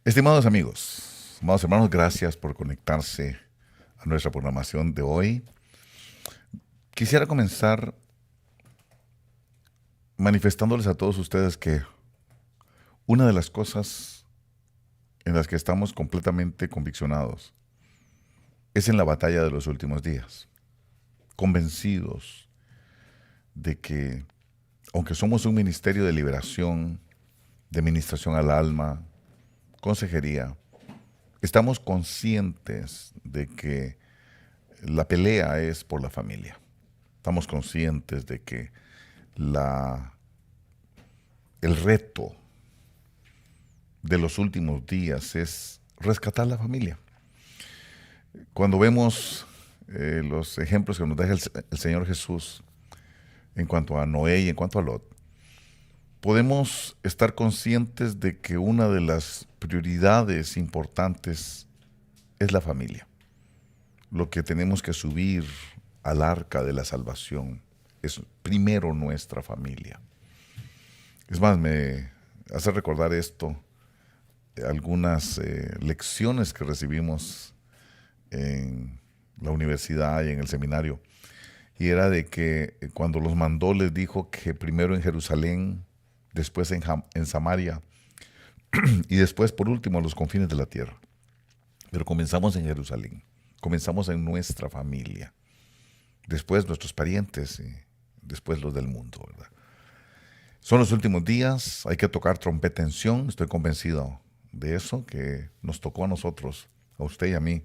Estimados amigos, amados hermanos, gracias por conectarse a nuestra programación de hoy. Quisiera comenzar manifestándoles a todos ustedes que una de las cosas en las que estamos completamente conviccionados es en la batalla de los últimos días, convencidos de que, aunque somos un ministerio de liberación, de ministración al alma, consejería, estamos conscientes de que la pelea es por la familia. Estamos conscientes de que el reto de los últimos días es rescatar la familia. Cuando vemos los ejemplos que nos deja el Señor Jesús en cuanto a Noé y en cuanto a Lot, podemos estar conscientes de que una de las prioridades importantes es la familia. Lo que tenemos que subir al arca de la salvación es primero nuestra familia. Es más, me hace recordar esto, algunas lecciones que recibimos en la universidad y en el seminario. Y era de que cuando los mandó les dijo que primero en Jerusalén, después en Samaria y después por último a los confines de la tierra. Pero comenzamos en Jerusalén, comenzamos en nuestra familia, después nuestros parientes y después los del mundo, ¿verdad? Son los últimos días, hay que tocar trompeta en Sión, estoy convencido de eso, que nos tocó a nosotros, a usted y a mí,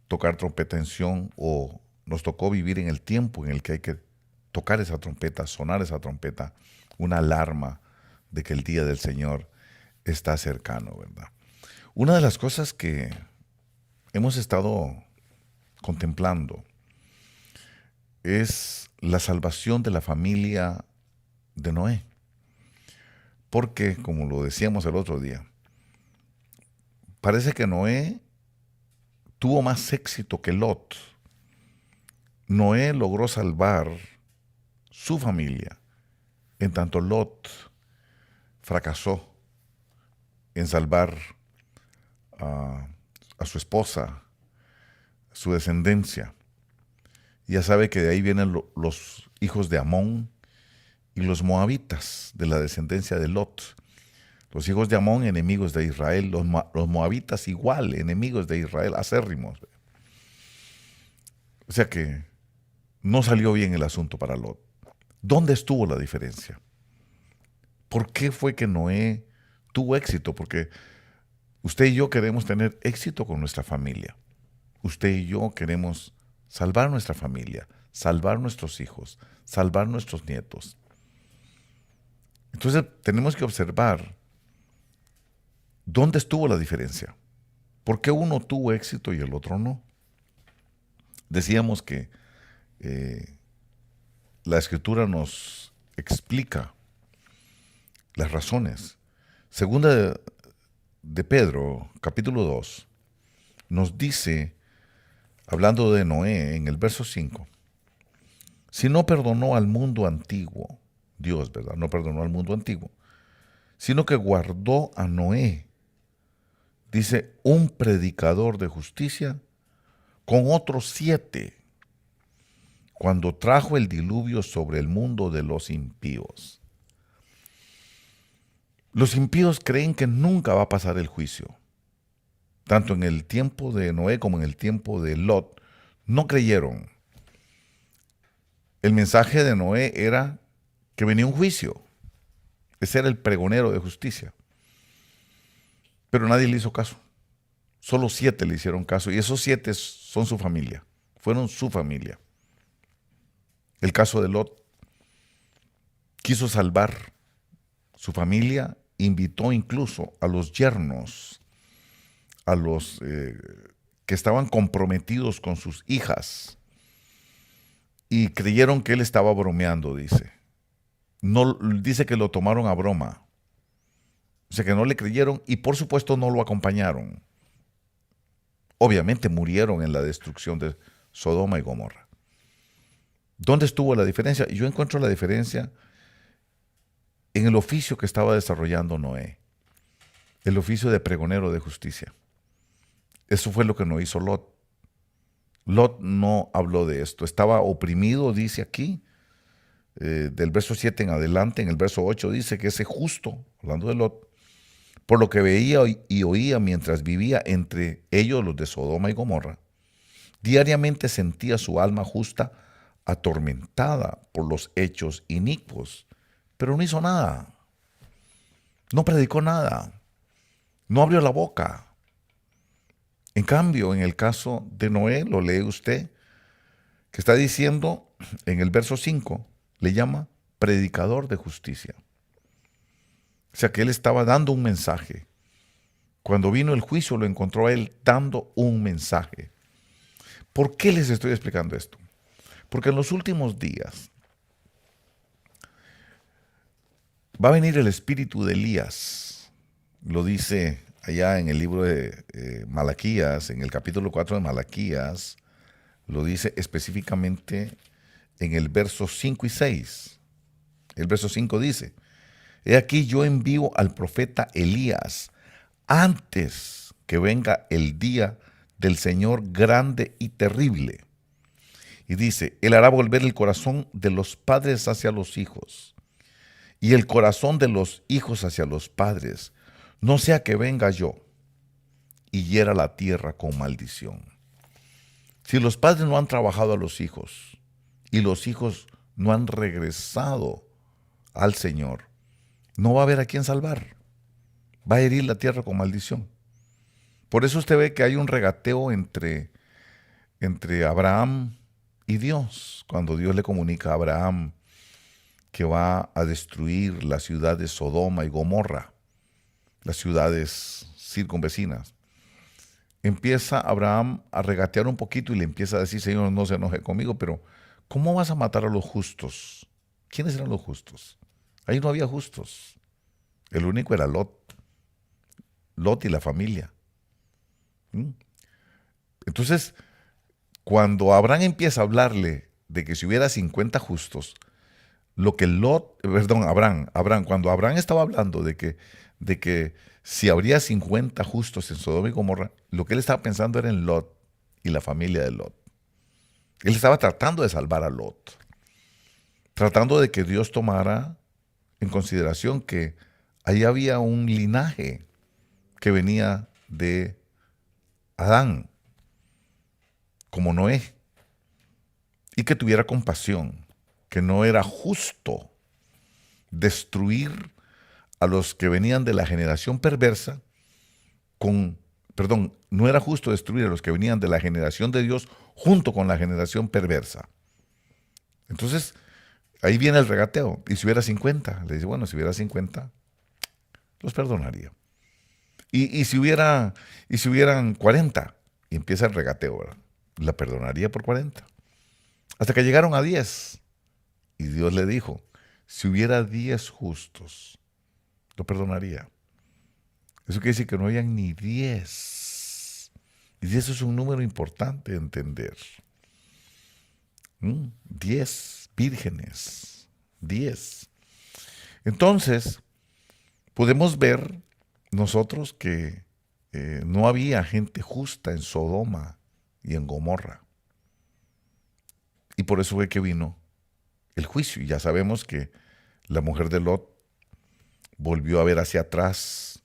tocar trompeta en Sión, o nos tocó vivir en el tiempo en el que hay que tocar esa trompeta, sonar esa trompeta, una alarma de que el día del Señor está cercano, ¿verdad? Una de las cosas que hemos estado contemplando es la salvación de la familia de Noé. Porque, como lo decíamos el otro día, parece que Noé tuvo más éxito que Lot. Noé logró salvar su familia, en tanto Lot fracasó en salvar a su esposa, su descendencia. Ya sabe que de ahí vienen los hijos de Amón y los moabitas, de la descendencia de Lot. Los hijos de Amón, enemigos de Israel, los moabitas igual, enemigos de Israel, acérrimos. O sea que no salió bien el asunto para Lot. ¿Dónde estuvo la diferencia? ¿Por qué fue que Noé tuvo éxito? Porque usted y yo queremos tener éxito con nuestra familia. Usted y yo queremos salvar nuestra familia, salvar nuestros hijos, salvar nuestros nietos. Entonces tenemos que observar dónde estuvo la diferencia. ¿Por qué uno tuvo éxito y el otro no? Decíamos que la Escritura nos explica las razones. Segunda de Pedro, capítulo 2, nos dice, hablando de Noé, en el verso 5, si no perdonó al mundo antiguo, Dios, ¿verdad? No perdonó al mundo antiguo, sino que guardó a Noé, dice, un predicador de justicia, con otros 7, cuando trajo el diluvio sobre el mundo de los impíos. Los impíos creen que nunca va a pasar el juicio. Tanto en el tiempo de Noé como en el tiempo de Lot, no creyeron. El mensaje de Noé era que venía un juicio. Ese era el pregonero de justicia. Pero nadie le hizo caso. Solo 7 le hicieron caso. Y esos 7 son su familia. Fueron su familia. El caso de Lot. Quiso salvar su familia. Invitó incluso a los yernos, a los que estaban comprometidos con sus hijas. Y creyeron que él estaba bromeando, dice. No, dice que lo tomaron a broma. O sea que no le creyeron y por supuesto no lo acompañaron. Obviamente murieron en la destrucción de Sodoma y Gomorra. ¿Dónde estuvo la diferencia? Yo encuentro la diferencia en el oficio que estaba desarrollando Noé. el oficio de pregonero de justicia. Eso fue lo que no hizo Lot. Lot no habló de esto. Estaba oprimido, dice aquí, del verso 7 en adelante. En el verso 8 dice que ese justo, hablando de Lot, por lo que veía y oía mientras vivía entre ellos los de Sodoma y Gomorra, diariamente sentía su alma justa atormentada por los hechos inicuos, pero no hizo nada, no predicó nada, no abrió la boca. En cambio, en el caso de Noé, lo lee usted, que está diciendo en el verso 5, le llama predicador de justicia. O sea que él estaba dando un mensaje. Cuando vino el juicio lo encontró a él dando un mensaje. ¿Por qué les estoy explicando esto? Porque en los últimos días va a venir el espíritu de Elías. Lo dice allá en el libro de Malaquías, en el capítulo 4 de Malaquías, lo dice específicamente en el verso 5 y 6. El verso 5 dice, he aquí yo envío al profeta Elías antes que venga el día del Señor grande y terrible. Y dice, él hará volver el corazón de los padres hacia los hijos y el corazón de los hijos hacia los padres, no sea que venga yo y hiera la tierra con maldición. Si los padres no han trabajado a los hijos y los hijos no han regresado al Señor, no va a haber a quien salvar. Va a herir la tierra con maldición. Por eso usted ve que hay un regateo entre Abraham y Dios, cuando Dios le comunica a Abraham que va a destruir la ciudad de Sodoma y Gomorra, las ciudades circunvecinas. Empieza Abraham a regatear un poquito y le empieza a decir, Señor, no se enoje conmigo, pero ¿cómo vas a matar a los justos? ¿Quiénes eran los justos? Ahí no había justos. El único era Lot. Lot y la familia. Entonces, cuando Abraham empieza a hablarle de que si hubiera 50 justos, cuando Abraham estaba hablando de que si habría 50 justos en Sodoma y Gomorra, lo que él estaba pensando era en Lot y la familia de Lot. Él estaba tratando de salvar a Lot, tratando de que Dios tomara en consideración que ahí había un linaje que venía de Adán, como Noé, y que tuviera compasión, que no era justo destruir a los que venían de la generación perversa no era justo destruir a los que venían de la generación de Dios junto con la generación perversa. Entonces, ahí viene el regateo. Y si hubiera 50, le dice, bueno, si hubiera 50, los perdonaría. Y si hubieran 40, y empieza el regateo, ¿verdad? La perdonaría por 40. Hasta que llegaron a 10. Y Dios le dijo, si hubiera 10 justos, lo perdonaría. Eso quiere decir que no habían ni 10. Y 10 es un número importante de entender. 10 vírgenes. 10. Entonces, podemos ver nosotros que no había gente justa en Sodoma y en Gomorra. Y por eso fue que vino el juicio. Y ya sabemos que la mujer de Lot volvió a ver hacia atrás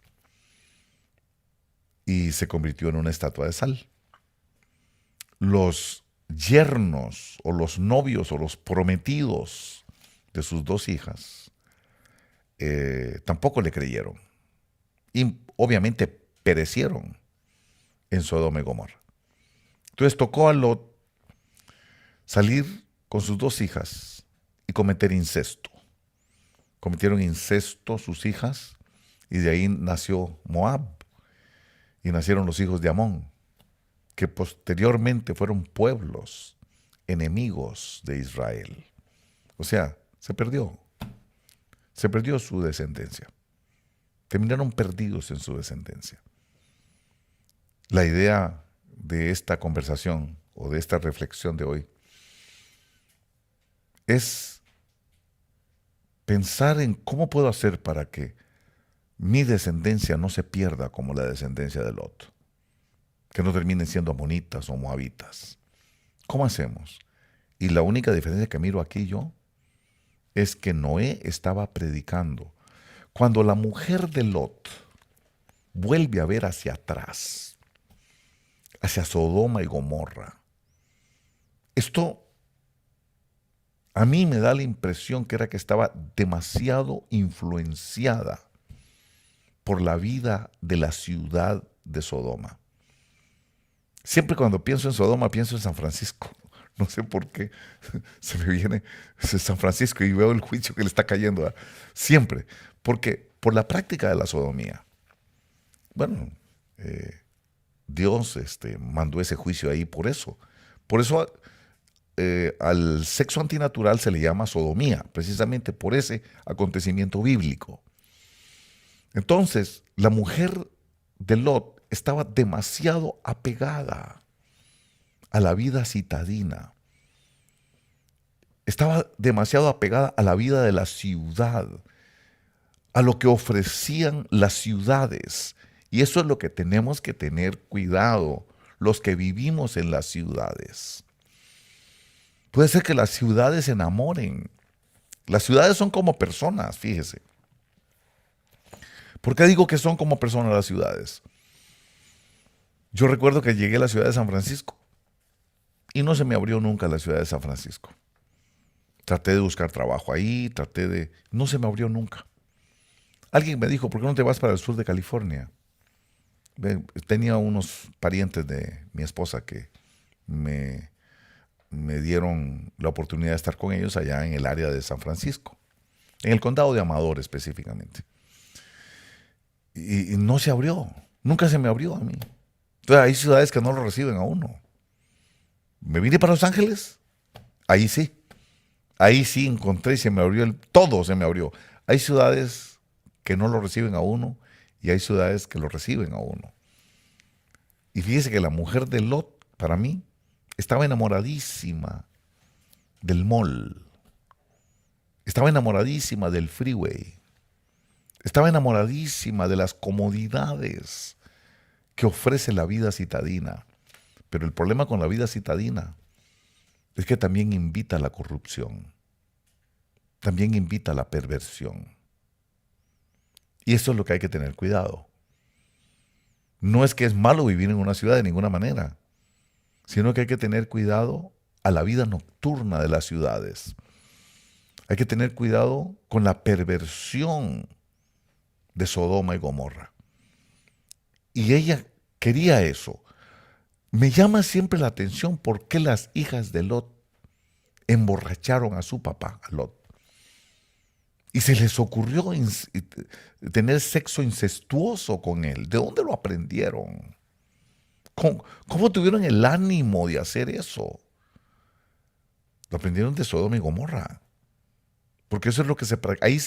y se convirtió en una estatua de sal. Los yernos o los novios o los prometidos de sus dos hijas tampoco le creyeron. Y obviamente perecieron en Sodoma y Gomorra. Entonces tocó a Lot salir con sus dos hijas y cometer incesto. Cometieron incesto sus hijas y de ahí nació Moab y nacieron los hijos de Amón, que posteriormente fueron pueblos enemigos de Israel. O sea, se perdió su descendencia. Terminaron perdidos en su descendencia. La idea de esta conversación o de esta reflexión de hoy es pensar en cómo puedo hacer para que mi descendencia no se pierda como la descendencia de Lot, que no terminen siendo amonitas o moabitas. ¿Cómo hacemos? Y la única diferencia que miro aquí yo es que Noé estaba predicando. Cuando la mujer de Lot vuelve a ver hacia atrás, hacia Sodoma y Gomorra, esto a mí me da la impresión que era que estaba demasiado influenciada por la vida de la ciudad de Sodoma. Siempre cuando pienso en Sodoma pienso en San Francisco. No sé por qué se me viene San Francisco y veo el juicio que le está cayendo. Siempre. Porque por la práctica de la sodomía. Bueno, Dios mandó ese juicio ahí por eso. Por eso al sexo antinatural se le llama sodomía, precisamente por ese acontecimiento bíblico. Entonces, la mujer de Lot estaba demasiado apegada a la vida citadina. Estaba demasiado apegada a la vida de la ciudad, a lo que ofrecían las ciudades. Y eso es lo que tenemos que tener cuidado, los que vivimos en las ciudades. Puede ser que las ciudades se enamoren. Las ciudades son como personas, fíjese. ¿Por qué digo que son como personas las ciudades? Yo recuerdo que llegué a la ciudad de San Francisco y no se me abrió nunca la ciudad de San Francisco. Traté de buscar trabajo ahí, no se me abrió nunca. Alguien me dijo, ¿por qué no te vas para el sur de California? Tenía unos parientes de mi esposa que me dieron la oportunidad de estar con ellos allá en el área de San Francisco, en el condado de Amador específicamente. Y no se abrió, nunca se me abrió a mí. Entonces hay ciudades que no lo reciben a uno. Me vine para Los Ángeles, ahí sí encontré y se me abrió, todo se me abrió. Hay ciudades que no lo reciben a uno y hay ciudades que lo reciben a uno. Y fíjese que la mujer de Lot, para mí, estaba enamoradísima del mall, estaba enamoradísima del freeway, estaba enamoradísima de las comodidades que ofrece la vida citadina. Pero el problema con la vida citadina es que también invita a la corrupción, también invita a la perversión. Y eso es lo que hay que tener cuidado. No es que es malo vivir en una ciudad de ninguna manera, sino que hay que tener cuidado a la vida nocturna de las ciudades. Hay que tener cuidado con la perversión de Sodoma y Gomorra. Y ella quería eso. Me llama siempre la atención por qué las hijas de Lot emborracharon a su papá, a Lot. Y se les ocurrió tener sexo incestuoso con él. ¿De dónde lo aprendieron? ¿Cómo tuvieron el ánimo de hacer eso? Lo aprendieron de Sodoma y Gomorra. Porque eso es lo que ahí,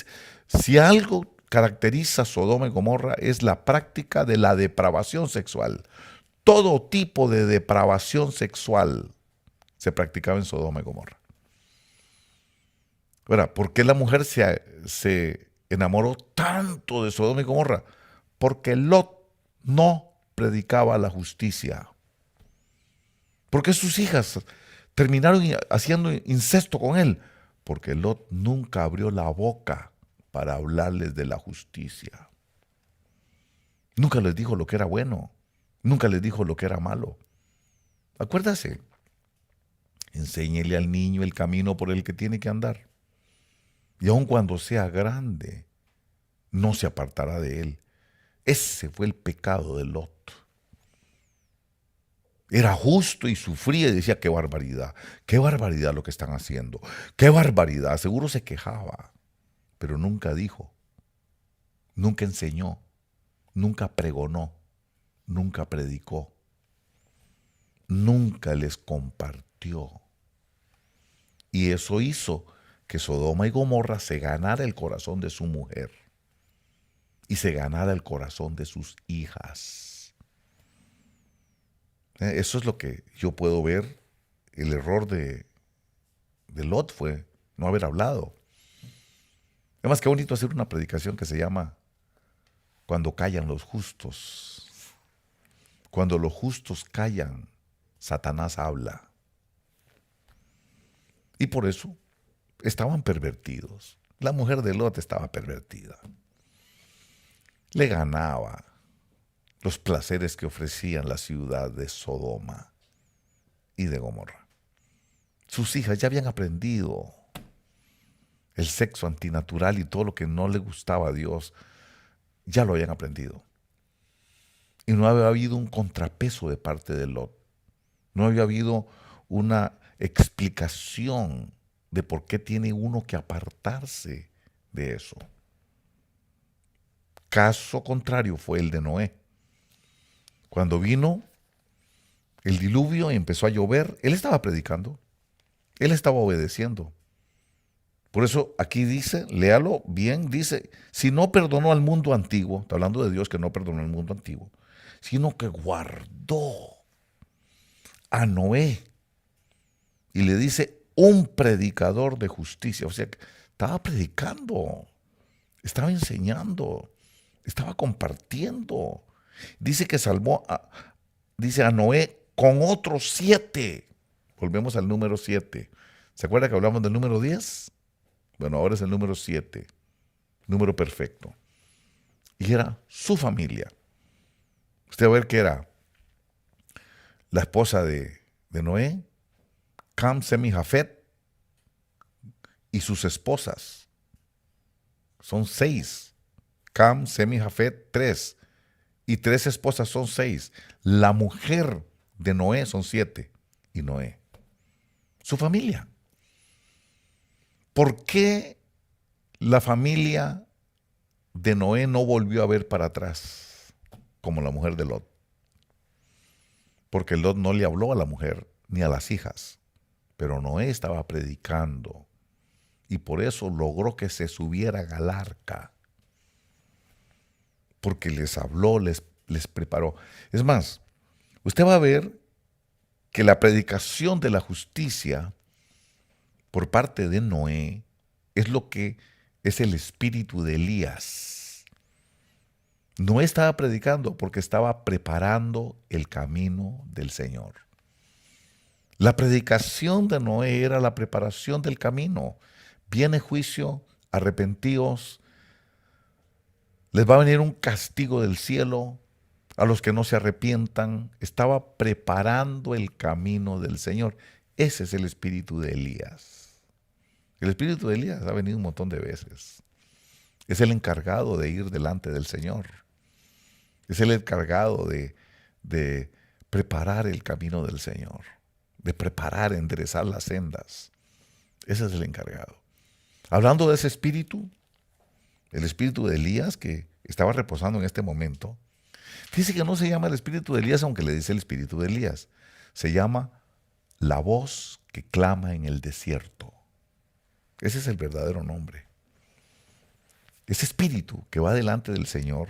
si algo caracteriza a Sodoma y Gomorra es la práctica de la depravación sexual. Todo tipo de depravación sexual se practicaba en Sodoma y Gomorra. Ahora, ¿por qué la mujer se enamoró tanto de Sodoma y Gomorra? Porque Lot no predicaba la justicia. ¿Por qué sus hijas terminaron haciendo incesto con él? Porque Lot nunca abrió la boca para hablarles de la justicia. Nunca les dijo lo que era bueno. Nunca les dijo lo que era malo. Acuérdase, enséñele al niño el camino por el que tiene que andar. Y aun cuando sea grande, no se apartará de él. Ese fue el pecado de Lot. Era justo y sufría y decía, qué barbaridad lo que están haciendo, qué barbaridad, seguro se quejaba, pero nunca dijo, nunca enseñó, nunca pregonó, nunca predicó, nunca les compartió. Y eso hizo que Sodoma y Gomorra se ganara el corazón de su mujer y se ganara el corazón de sus hijas. Eso es lo que yo puedo ver. El error de Lot fue no haber hablado. Además, qué bonito hacer una predicación que se llama cuando callan los justos. Cuando los justos callan, Satanás habla. Y por eso estaban pervertidos. La mujer de Lot estaba pervertida. Le ganaba los placeres que ofrecían la ciudad de Sodoma y de Gomorra. Sus hijas ya habían aprendido el sexo antinatural y todo lo que no le gustaba a Dios, ya lo habían aprendido. Y no había habido un contrapeso de parte de Lot. No había habido una explicación de por qué tiene uno que apartarse de eso. Caso contrario fue el de Noé. Cuando vino el diluvio y empezó a llover, él estaba predicando, él estaba obedeciendo. Por eso aquí dice, léalo bien, dice, si no perdonó al mundo antiguo, está hablando de Dios que no perdonó al mundo antiguo, sino que guardó a Noé y le dice un predicador de justicia. O sea, que estaba predicando, estaba enseñando, estaba compartiendo. Dice que salvó a Noé con otros 7. Volvemos al número 7. ¿Se acuerda que hablamos del número 10? Bueno, ahora es el número 7, número perfecto. Y era su familia. Usted va a ver que era la esposa de Noé, Cam, Sem y Jafet, y sus esposas. Son 6. Cam, Sem y Jafet, 3. Y 3 esposas son 6. La mujer de Noé son 7. Y Noé. Su familia. ¿Por qué la familia de Noé no volvió a ver para atrás como la mujer de Lot? Porque Lot no le habló a la mujer ni a las hijas, pero Noé estaba predicando y por eso logró que se subieran al arca, porque les habló, les preparó. Es más, usted va a ver que la predicación de la justicia por parte de Noé es lo que es el espíritu de Elías. Noé estaba predicando porque estaba preparando el camino del Señor. La predicación de Noé era la preparación del camino. Viene juicio, arrepentíos, les va a venir un castigo del cielo a los que no se arrepientan. Estaba preparando el camino del Señor. Ese es el espíritu de Elías. El espíritu de Elías ha venido un montón de veces. Es el encargado de ir delante del Señor. Es el encargado de preparar el camino del Señor, de preparar, enderezar las sendas. Ese es el encargado. Hablando de ese espíritu, el espíritu de Elías que estaba reposando en este momento, dice que no se llama el espíritu de Elías, aunque le dice el espíritu de Elías. Se llama la voz que clama en el desierto. Ese es el verdadero nombre. Ese espíritu que va delante del Señor,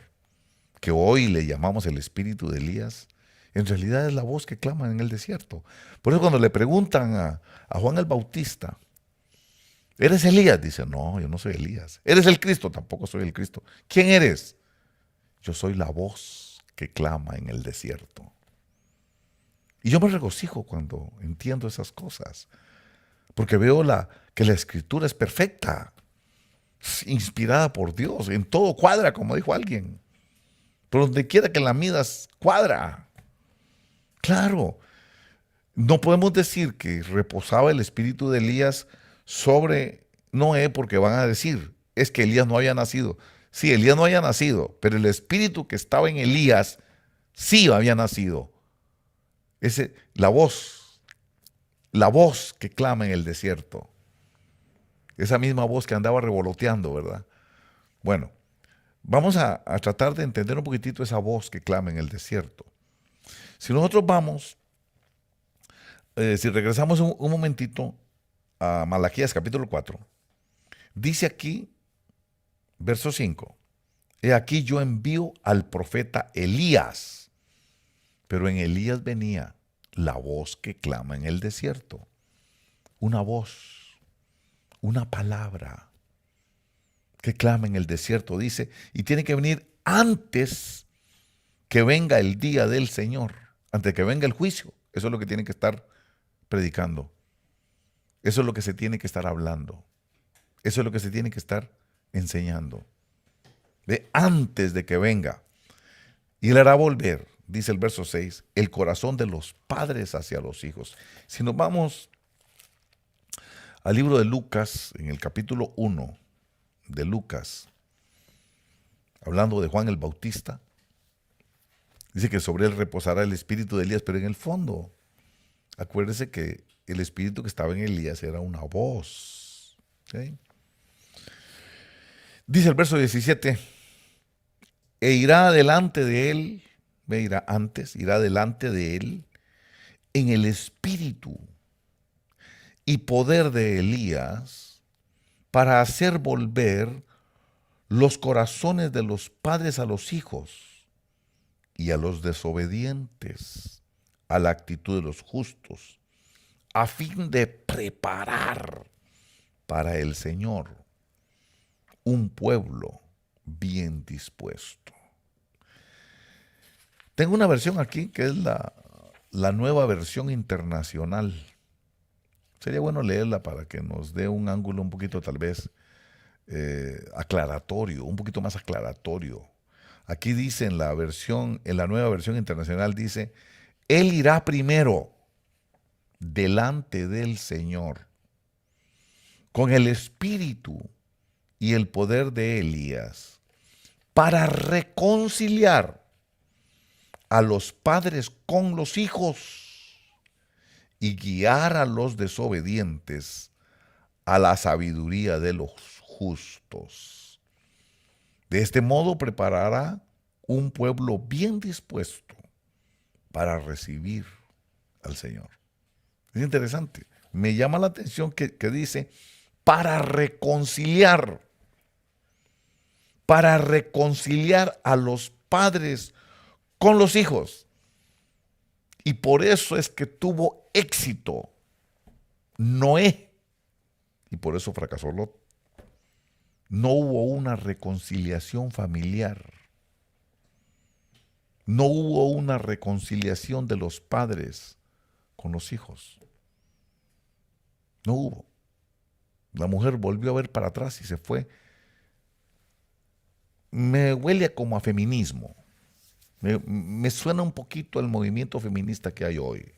que hoy le llamamos el espíritu de Elías, en realidad es la voz que clama en el desierto. Por eso cuando le preguntan a Juan el Bautista, ¿eres Elías? Dice, no, yo no soy Elías. ¿Eres el Cristo? Tampoco soy el Cristo. ¿Quién eres? Yo soy la voz que clama en el desierto. Y yo me regocijo cuando entiendo esas cosas, porque veo que la Escritura es perfecta, inspirada por Dios, en todo cuadra, como dijo alguien. Por donde quiera que la midas, cuadra. Claro, no podemos decir que reposaba el espíritu de Elías sobre Noé, porque van a decir, es que Elías no había nacido. Sí, Elías no había nacido, pero el espíritu que estaba en Elías sí había nacido. La voz que clama en el desierto. Esa misma voz que andaba revoloteando, ¿verdad? Bueno, vamos a tratar de entender un poquitito esa voz que clama en el desierto. Si nosotros vamos, si regresamos un momentito a Malaquías capítulo 4, dice aquí, verso 5, he aquí yo envío al profeta Elías, pero en Elías venía la voz que clama en el desierto. Una voz, una palabra que clama en el desierto, dice, y tiene que venir antes que venga el día del Señor, antes que venga el juicio. Eso es lo que tienen que estar predicando. Eso es lo que se tiene que estar hablando. Eso es lo que se tiene que estar enseñando. De antes de que venga. Y él hará volver, dice el verso 6, el corazón de los padres hacia los hijos. Si nos vamos al libro de Lucas, en el capítulo 1 de Lucas, hablando de Juan el Bautista, dice que sobre él reposará el espíritu de Elías, pero en el fondo, acuérdese que el espíritu que estaba en Elías era una voz. ¿Sí? Dice el verso 17, e irá delante de él, irá delante de él en el espíritu y poder de Elías para hacer volver los corazones de los padres a los hijos y a los desobedientes a la actitud de los justos, a fin de preparar para el Señor un pueblo bien dispuesto. Tengo una versión aquí que es la nueva versión internacional. Sería bueno leerla para que nos dé un ángulo un poquito tal vez aclaratorio, un poquito más aclaratorio. Aquí dice en la nueva versión internacional dice, Él irá primero delante del Señor con el espíritu y el poder de Elías para reconciliar a los padres con los hijos y guiar a los desobedientes a la sabiduría de los justos. De este modo preparará un pueblo bien dispuesto para recibir al Señor. Es interesante. Me llama la atención que dice para reconciliar a los padres con los hijos. Y por eso es que tuvo éxito Noé. Y por eso fracasó Lot. No hubo una reconciliación familiar. No hubo una reconciliación de los padres con los hijos. No hubo. La mujer volvió a ver para atrás y se fue. Me huele como a feminismo. Me suena un poquito al movimiento feminista que hay hoy.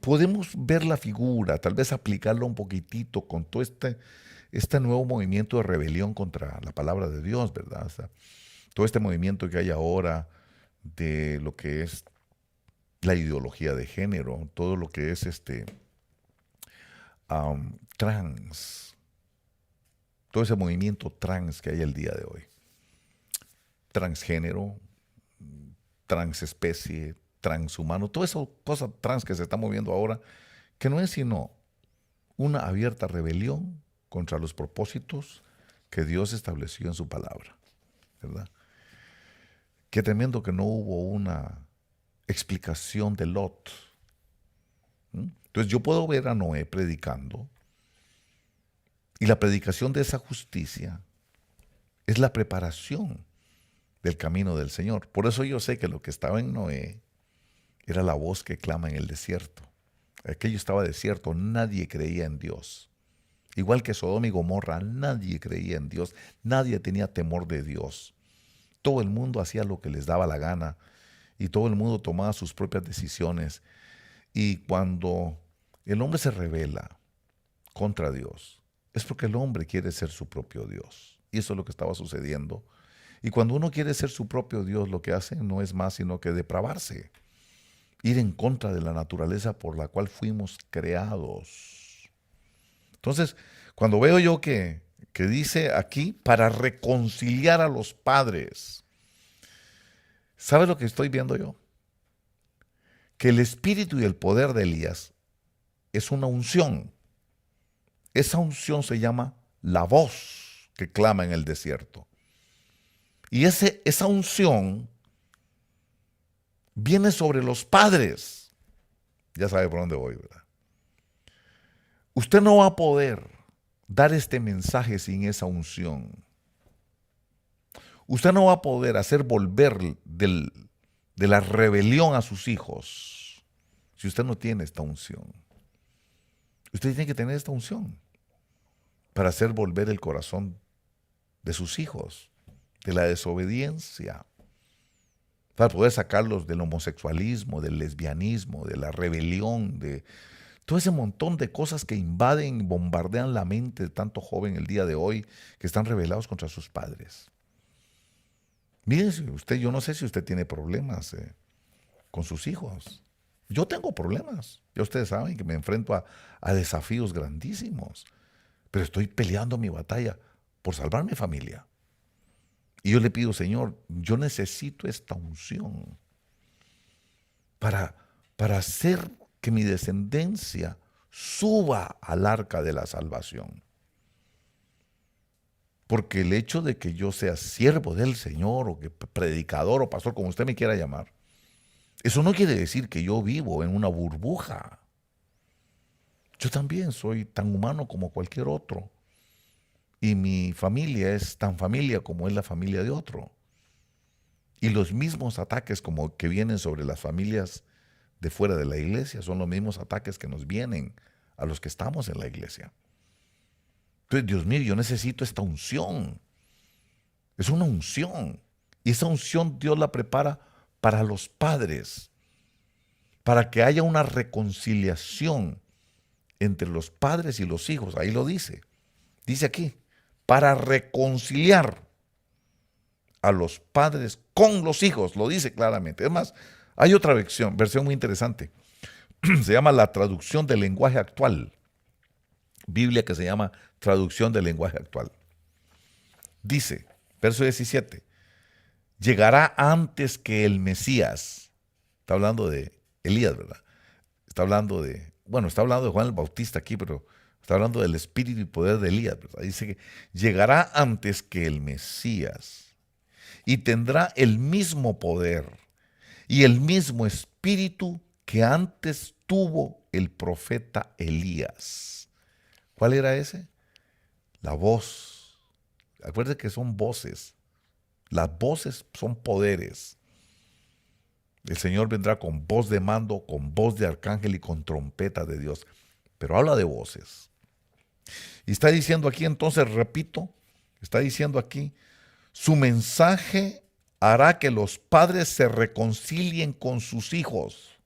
Podemos ver la figura, tal vez aplicarlo un poquitito con todo este nuevo movimiento de rebelión contra la palabra de Dios, ¿verdad? O sea, todo este movimiento que hay ahora de lo que es la ideología de género, todo lo que es trans, todo ese movimiento trans que hay el día de hoy. Transgénero, transespecie, transhumano, toda esa cosa trans que se está moviendo ahora, que no es sino una abierta rebelión contra los propósitos que Dios estableció en su palabra, ¿verdad? Qué tremendo que no hubo una explicación de Lot. Entonces yo puedo ver a Noé predicando y la predicación de esa justicia es la preparación del camino del Señor. Por eso yo sé que lo que estaba en Noé era la voz que clama en el desierto. Aquello estaba desierto, nadie creía en Dios. Igual que Sodoma y Gomorra, nadie creía en Dios, nadie tenía temor de Dios. Todo el mundo hacía lo que les daba la gana y todo el mundo tomaba sus propias decisiones. Y cuando el hombre se rebela contra Dios, es porque el hombre quiere ser su propio Dios. Y eso es lo que estaba sucediendo. Y cuando uno quiere ser su propio Dios, lo que hace no es más sino que depravarse, ir en contra de la naturaleza por la cual fuimos creados. Entonces, cuando veo yo que dice aquí, para reconciliar a los padres, ¿sabes lo que estoy viendo yo? Que el espíritu y el poder de Elías es una unción. Esa unción se llama la voz que clama en el desierto. Y esa unción viene sobre los padres. Ya sabe por dónde voy, ¿verdad? Usted no va a poder dar este mensaje sin esa unción. Usted no va a poder hacer volver de la rebelión a sus hijos si usted no tiene esta unción. Usted tiene que tener esta unción para hacer volver el corazón de sus hijos, de la desobediencia, para poder sacarlos del homosexualismo, del lesbianismo, de la rebelión, de todo ese montón de cosas que invaden y bombardean la mente de tanto joven el día de hoy que están rebelados contra sus padres. Mire, yo no sé si usted tiene problemas con sus hijos. Yo tengo problemas. Ya ustedes saben que me enfrento a desafíos grandísimos. Pero estoy peleando mi batalla por salvar mi familia. Y yo le pido, Señor, yo necesito esta unción para hacer que mi descendencia suba al arca de la salvación. Porque el hecho de que yo sea siervo del Señor, o que predicador o pastor, como usted me quiera llamar, eso no quiere decir que yo vivo en una burbuja. Yo también soy tan humano como cualquier otro. Y mi familia es tan familia como es la familia de otro. Y los mismos ataques como que vienen sobre las familias de fuera de la iglesia son los mismos ataques que nos vienen a los que estamos en la iglesia. Entonces, Dios mío, yo necesito esta unción. Es una unción. Y esa unción Dios la prepara para los padres, para que haya una reconciliación entre los padres y los hijos. Ahí lo dice. Dice aquí, para reconciliar a los padres con los hijos. Lo dice claramente. Es más, hay otra versión muy interesante. Se llama la traducción del lenguaje actual. Biblia que se llama traducción del lenguaje actual. Dice, verso 17, llegará antes que el Mesías. Está hablando de Elías, ¿verdad? Está hablando de Juan el Bautista aquí, pero está hablando del espíritu y poder de Elías, ¿verdad? Dice que llegará antes que el Mesías y tendrá el mismo poder y el mismo espíritu que antes tuvo el profeta Elías. ¿Cuál era ese? La voz. Acuérdense que son voces. Las voces son poderes. El Señor vendrá con voz de mando, con voz de arcángel y con trompeta de Dios. Pero habla de voces. Y está diciendo aquí, entonces, repito, está diciendo aquí, su mensaje hará que los padres se reconcilien con sus hijos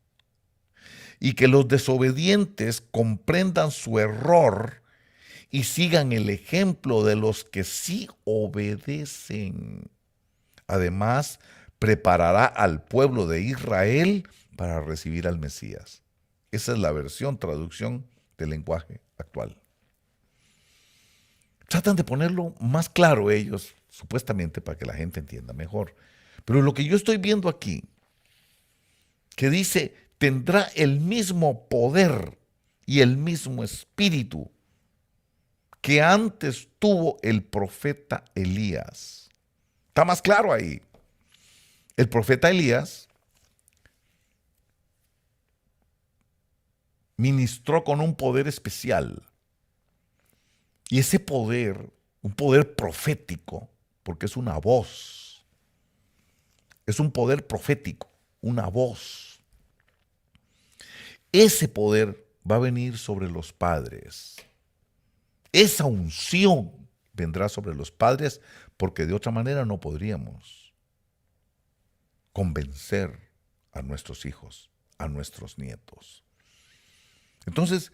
y que los desobedientes comprendan su error y sigan el ejemplo de los que sí obedecen. Además, preparará al pueblo de Israel para recibir al Mesías. Esa es la traducción del lenguaje actual. Tratan de ponerlo más claro ellos, supuestamente para que la gente entienda mejor. Pero lo que yo estoy viendo aquí, que dice, tendrá el mismo poder y el mismo espíritu que antes tuvo el profeta Elías. Está más claro ahí. El profeta Elías ministró con un poder especial. Y ese poder, un poder profético, porque es una voz, es un poder profético, una voz. Ese poder va a venir sobre los padres. Esa unción vendrá sobre los padres porque de otra manera no podríamos convencer a nuestros hijos, a nuestros nietos. Entonces,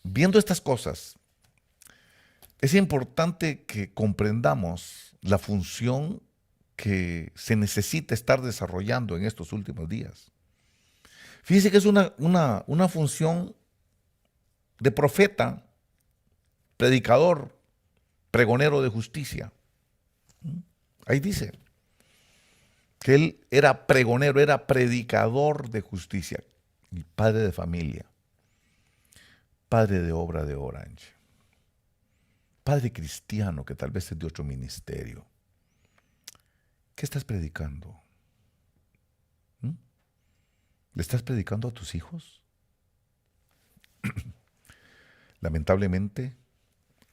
viendo estas cosas, es importante que comprendamos la función que se necesita estar desarrollando en estos últimos días. Fíjese que es una función de profeta, predicador, pregonero de justicia. Ahí dice que él era pregonero, era predicador de justicia, y padre de familia, padre de obra de Orange, padre cristiano que tal vez es de otro ministerio. ¿Qué estás predicando? ¿Le estás predicando a tus hijos? Lamentablemente,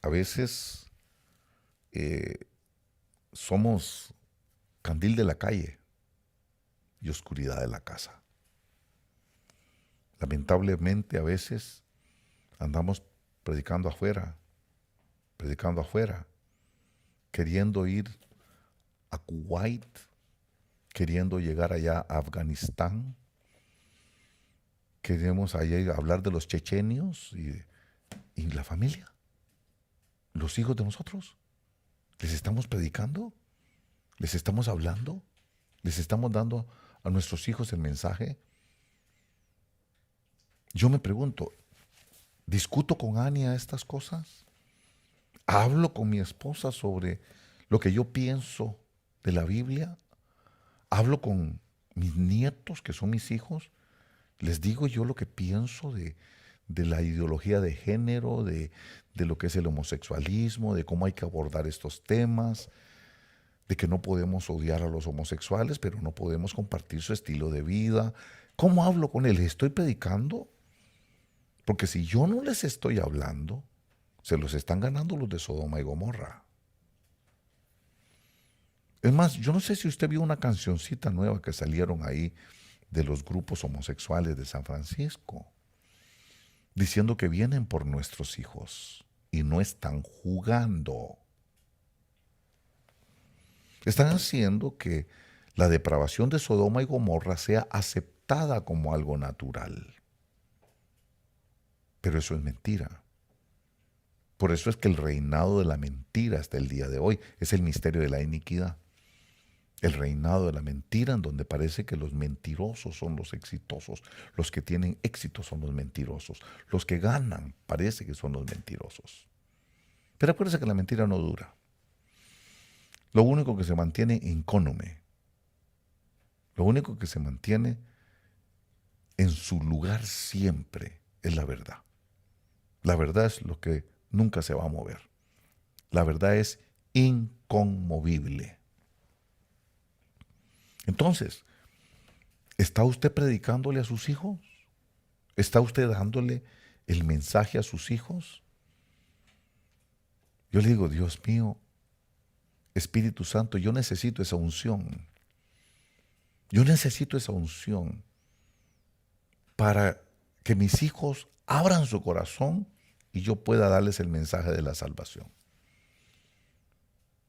a veces somos candil de la calle y oscuridad de la casa. Lamentablemente a veces andamos predicando afuera, queriendo ir a Kuwait, queriendo llegar allá a Afganistán, queremos allá hablar de los chechenios y la familia, los hijos de nosotros. ¿Les estamos predicando? ¿Les estamos hablando? ¿Les estamos dando a nuestros hijos el mensaje? Yo me pregunto, ¿discuto con Ania estas cosas? ¿Hablo con mi esposa sobre lo que yo pienso de la Biblia? ¿Hablo con mis nietos, que son mis hijos? ¿Les digo yo lo que pienso de la ideología de género, de lo que es el homosexualismo, de cómo hay que abordar estos temas, de que no podemos odiar a los homosexuales, pero no podemos compartir su estilo de vida? ¿Cómo hablo con él? ¿Les estoy predicando? Porque si yo no les estoy hablando, se los están ganando los de Sodoma y Gomorra. Es más, yo no sé si usted vio una cancioncita nueva que salieron ahí de los grupos homosexuales de San Francisco, diciendo que vienen por nuestros hijos y no están jugando. Están haciendo que la depravación de Sodoma y Gomorra sea aceptada como algo natural. Pero eso es mentira. Por eso es que el reinado de la mentira hasta el día de hoy es el misterio de la iniquidad. El reinado de la mentira, en donde parece que los mentirosos son los exitosos, los que tienen éxito son los mentirosos, los que ganan parece que son los mentirosos. Pero acuérdense que la mentira no dura. Lo único que se mantiene incólume, lo único que se mantiene en su lugar siempre es la verdad. La verdad es lo que nunca se va a mover. La verdad es inconmovible. Entonces, ¿está usted predicándole a sus hijos? ¿Está usted dándole el mensaje a sus hijos? Yo le digo, Dios mío, Espíritu Santo, yo necesito esa unción. Yo necesito esa unción para que mis hijos abran su corazón y yo pueda darles el mensaje de la salvación.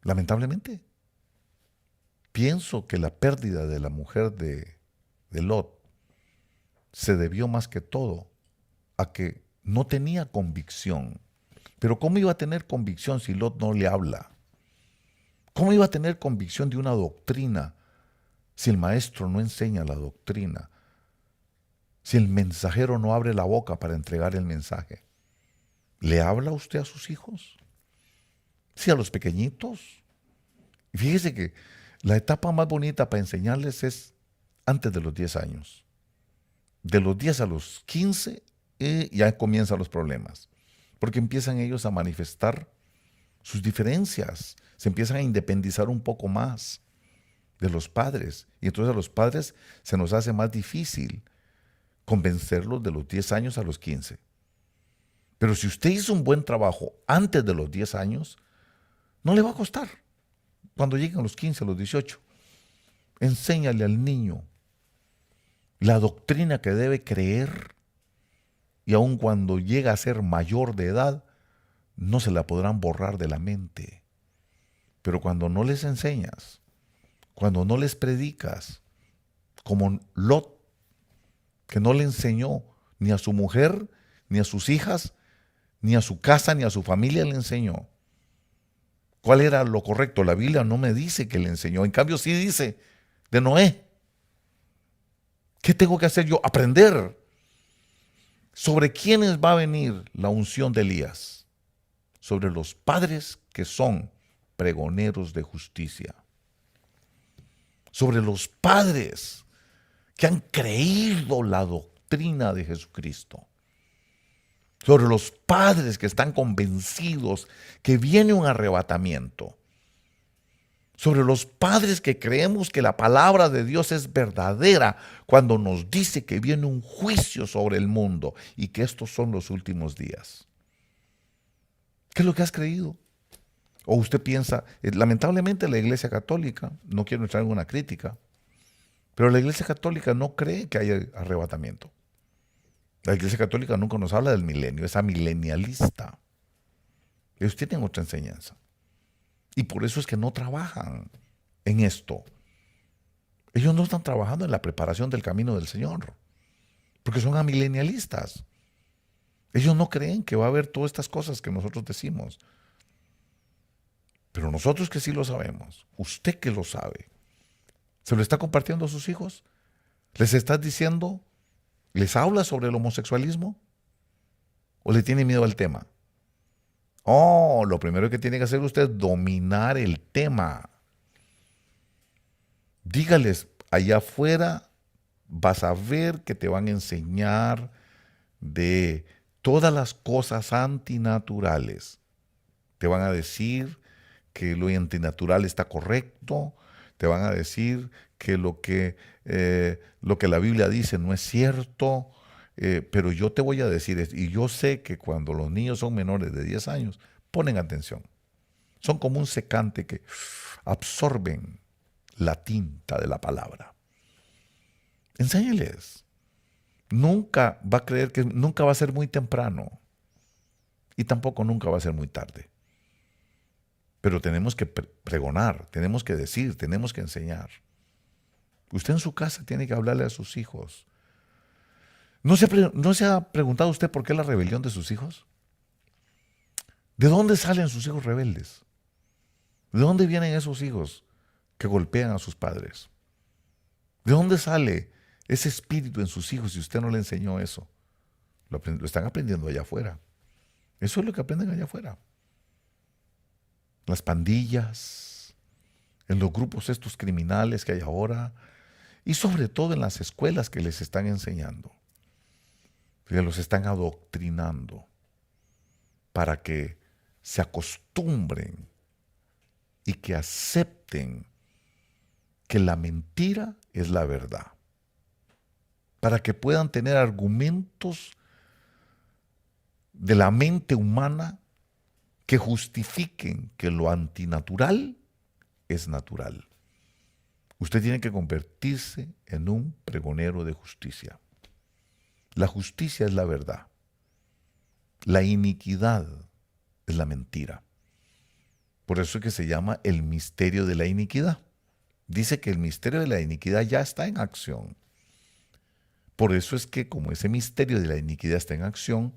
Lamentablemente, pienso que la pérdida de la mujer de Lot se debió más que todo a que no tenía convicción. Pero ¿cómo iba a tener convicción si Lot no le habla? ¿Cómo iba a tener convicción de una doctrina si el maestro no enseña la doctrina? Si el mensajero no abre la boca para entregar el mensaje. ¿Le habla usted a sus hijos? Sí, a los pequeñitos. Y fíjese que la etapa más bonita para enseñarles es antes de los 10 años. De los 10 a los 15 ya comienzan los problemas. Porque empiezan ellos a manifestar sus diferencias. Se empiezan a independizar un poco más de los padres. Y entonces a los padres se nos hace más difícil convencerlos de los 10 años a los 15. Pero si usted hizo un buen trabajo antes de los 10 años, no le va a costar. Cuando lleguen a los 15, a los 18, enséñale al niño la doctrina que debe creer y aun cuando llega a ser mayor de edad, no se la podrán borrar de la mente. Pero cuando no les enseñas, cuando no les predicas, como Lot, que no le enseñó ni a su mujer, ni a sus hijas, ni a su casa, ni a su familia le enseñó. ¿Cuál era lo correcto? La Biblia no me dice que le enseñó. En cambio sí dice de Noé. ¿Qué tengo que hacer yo? Aprender. ¿Sobre quiénes va a venir la unción de Elías? Sobre los padres que son pregoneros de justicia. Sobre los padres que han creído la doctrina de Jesucristo. Sobre los padres que están convencidos que viene un arrebatamiento. Sobre los padres que creemos que la palabra de Dios es verdadera cuando nos dice que viene un juicio sobre el mundo y que estos son los últimos días. ¿Qué es lo que has creído? O usted piensa, lamentablemente la Iglesia Católica, no quiero entrar en una crítica, pero la Iglesia Católica no cree que haya arrebatamiento. La Iglesia Católica nunca nos habla del milenio, es amilenialista. Ellos tienen otra enseñanza. Y por eso es que no trabajan en esto. Ellos no están trabajando en la preparación del camino del Señor, porque son amilenialistas. Ellos no creen que va a haber todas estas cosas que nosotros decimos. Pero nosotros que sí lo sabemos, usted que lo sabe, ¿se lo está compartiendo a sus hijos? ¿Les está diciendo, les habla sobre el homosexualismo? ¿O le tiene miedo al tema? Oh, lo primero que tiene que hacer usted es dominar el tema. Dígales, allá afuera vas a ver que te van a enseñar de todas las cosas antinaturales. Te van a decir que lo antinatural está correcto, te van a decir que lo que la Biblia dice no es cierto, pero yo te voy a decir esto, y yo sé que cuando los niños son menores de 10 años, ponen atención. Son como un secante que absorben la tinta de la palabra. Enséñeles. Nunca va a creer que nunca va a ser muy temprano y tampoco nunca va a ser muy tarde. Pero tenemos que pregonar, tenemos que decir, tenemos que enseñar. Usted en su casa tiene que hablarle a sus hijos. ¿No se ha preguntado usted por qué la rebelión de sus hijos? ¿De dónde salen sus hijos rebeldes? ¿De dónde vienen esos hijos que golpean a sus padres? ¿De dónde sale ese espíritu en sus hijos si usted no le enseñó eso? Lo están aprendiendo allá afuera. Eso es lo que aprenden allá afuera. Las pandillas, en los grupos estos criminales que hay ahora, y sobre todo en las escuelas que les están enseñando, que los están adoctrinando para que se acostumbren y que acepten que la mentira es la verdad, para que puedan tener argumentos de la mente humana que justifiquen que lo antinatural es natural. Usted tiene que convertirse en un pregonero de justicia. La justicia es la verdad. La iniquidad es la mentira. Por eso es que se llama el misterio de la iniquidad. Dice que el misterio de la iniquidad ya está en acción. Por eso es que como ese misterio de la iniquidad está en acción,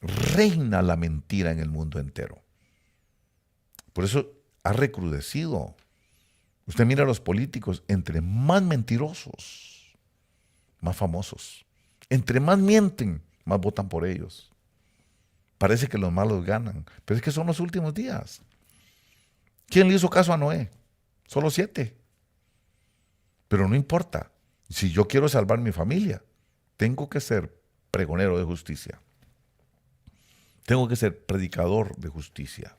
reina la mentira en el mundo entero. Por eso ha recrudecido. Usted mira a los políticos, entre más mentirosos, más famosos. Entre más mienten, más votan por ellos. Parece que los malos ganan, pero es que son los últimos días. ¿Quién le hizo caso a Noé? Solo 7. Pero no importa. Si yo quiero salvar mi familia, tengo que ser pregonero de justicia. Tengo que ser predicador de justicia.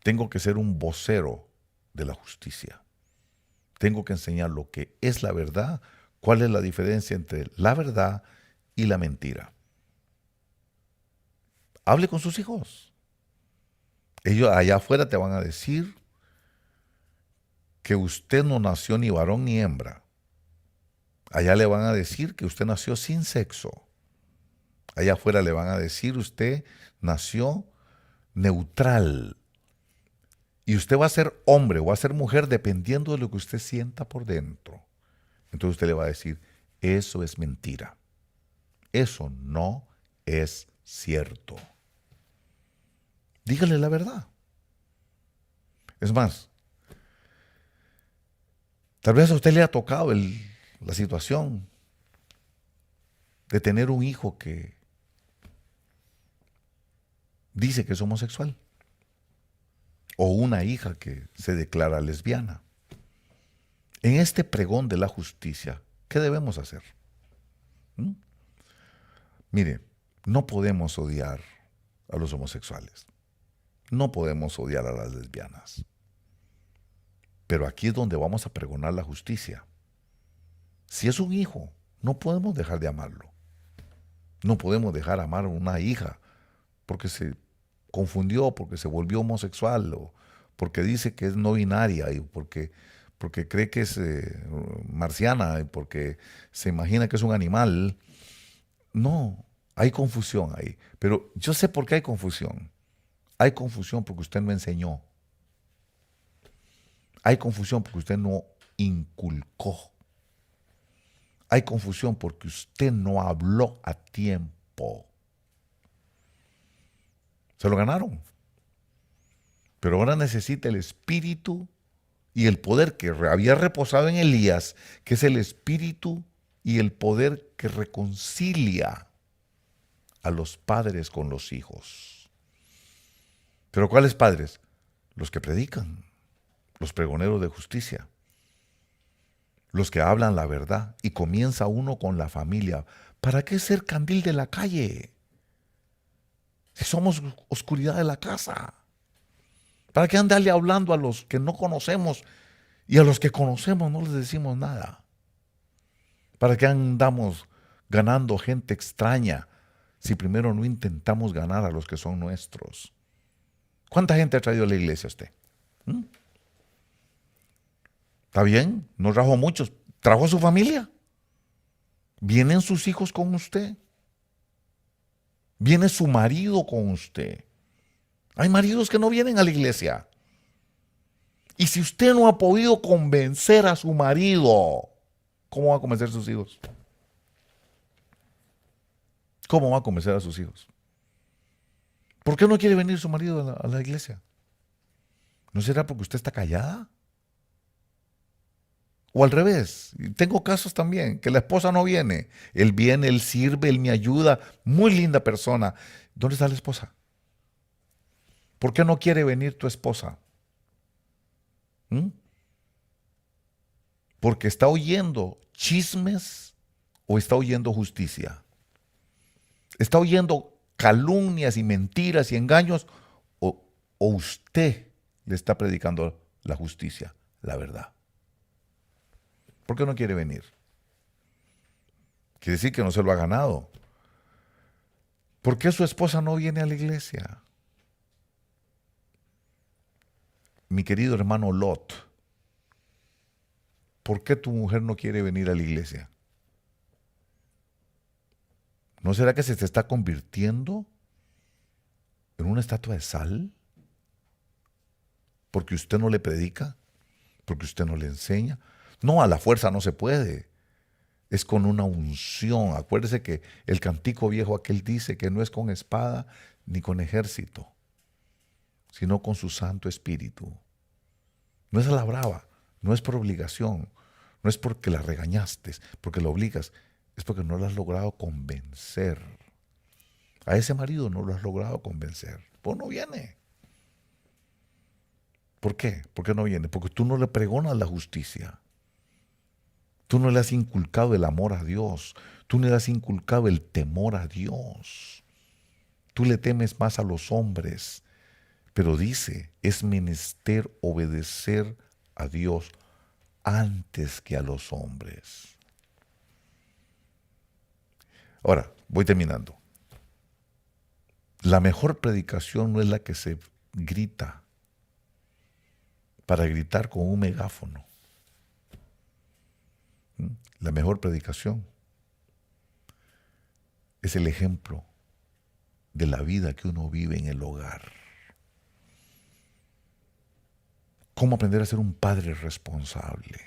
Tengo que ser un vocero de la justicia. Tengo que enseñar lo que es la verdad, cuál es la diferencia entre la verdad y la mentira. Hable con sus hijos. Ellos allá afuera te van a decir que usted no nació ni varón ni hembra. Allá le van a decir que usted nació sin sexo. Allá afuera le van a decir usted nació neutral. Y usted va a ser hombre o va a ser mujer dependiendo de lo que usted sienta por dentro. Entonces usted le va a decir, eso es mentira. Eso no es cierto. Dígale la verdad. Es más, tal vez a usted le ha tocado la situación de tener un hijo que dice que es homosexual o una hija que se declara lesbiana. En este pregón de la justicia, ¿qué debemos hacer? Mire, no podemos odiar a los homosexuales. No podemos odiar a las lesbianas. Pero aquí es donde vamos a pregonar la justicia. Si es un hijo, no podemos dejar de amarlo. No podemos dejar de amar a una hija porque se confundió porque se volvió homosexual o porque dice que es no binaria y porque cree que es marciana y porque se imagina que es un animal. No, hay confusión ahí. Pero yo sé por qué hay confusión. Hay confusión porque usted no enseñó. Hay confusión porque usted no inculcó. Hay confusión porque usted no habló a tiempo. Se lo ganaron. Pero ahora necesita el espíritu y el poder que había reposado en Elías, que es el espíritu y el poder que reconcilia a los padres con los hijos. ¿Pero cuáles padres? Los que predican, los pregoneros de justicia, los que hablan la verdad, y comienza uno con la familia. ¿Para qué ser candil de la calle? Si somos oscuridad de la casa. ¿Para qué andarle hablando a los que no conocemos y a los que conocemos no les decimos nada? ¿Para qué andamos ganando gente extraña si primero no intentamos ganar a los que son nuestros? ¿Cuánta gente ha traído a la iglesia usted? ¿Mm? ¿Está bien? No trajo muchos. ¿Trajo a su familia? ¿Vienen sus hijos con usted? ¿Viene su marido con usted? Hay maridos que no vienen a la iglesia. Y si usted no ha podido convencer a su marido, ¿cómo va a convencer a sus hijos? ¿Cómo va a convencer a sus hijos? ¿Por qué no quiere venir su marido a la iglesia? ¿No será porque usted está callada? O al revés, tengo casos también, que la esposa no viene. Él viene, él sirve, él me ayuda. Muy linda persona. ¿Dónde está la esposa? ¿Por qué no quiere venir tu esposa? ¿Mm? ¿Porque está oyendo chismes o está oyendo justicia? ¿Está oyendo calumnias y mentiras y engaños o usted le está predicando la justicia, la verdad? ¿Por qué no quiere venir? Quiere decir que no se lo ha ganado. ¿Por qué su esposa no viene a la iglesia? Mi querido hermano Lot, ¿por qué tu mujer no quiere venir a la iglesia? ¿No será que se te está convirtiendo en una estatua de sal? ¿Porque usted no le predica? ¿Porque usted no le enseña? No, a la fuerza no se puede. Es con una unción. Acuérdese que el cantico viejo aquel dice que no es con espada ni con ejército, sino con su Santo Espíritu. No es a la brava, no es por obligación, no es porque la regañaste, porque la obligas, es porque no lo has logrado convencer. A ese marido no lo has logrado convencer. Pues no viene. ¿Por qué? ¿Por qué no viene? Porque tú no le pregonas la justicia. Tú no le has inculcado el amor a Dios. Tú no le has inculcado el temor a Dios. Tú le temes más a los hombres. Pero dice, es menester obedecer a Dios antes que a los hombres. Ahora, voy terminando. La mejor predicación no es la que se grita para gritar con un megáfono. La mejor predicación es el ejemplo de la vida que uno vive en el hogar. ¿Cómo aprender a ser un padre responsable?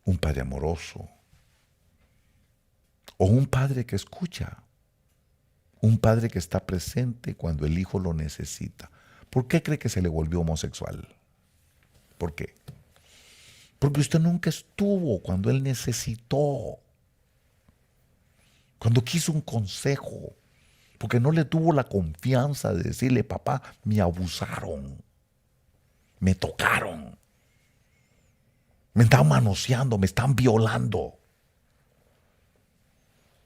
Un padre amoroso. O un padre que escucha. Un padre que está presente cuando el hijo lo necesita. ¿Por qué cree que se le volvió homosexual? ¿Por qué? Porque usted nunca estuvo cuando él necesitó. Cuando quiso un consejo. Porque no le tuvo la confianza de decirle, papá, me abusaron. Me tocaron. Me están manoseando, me están violando.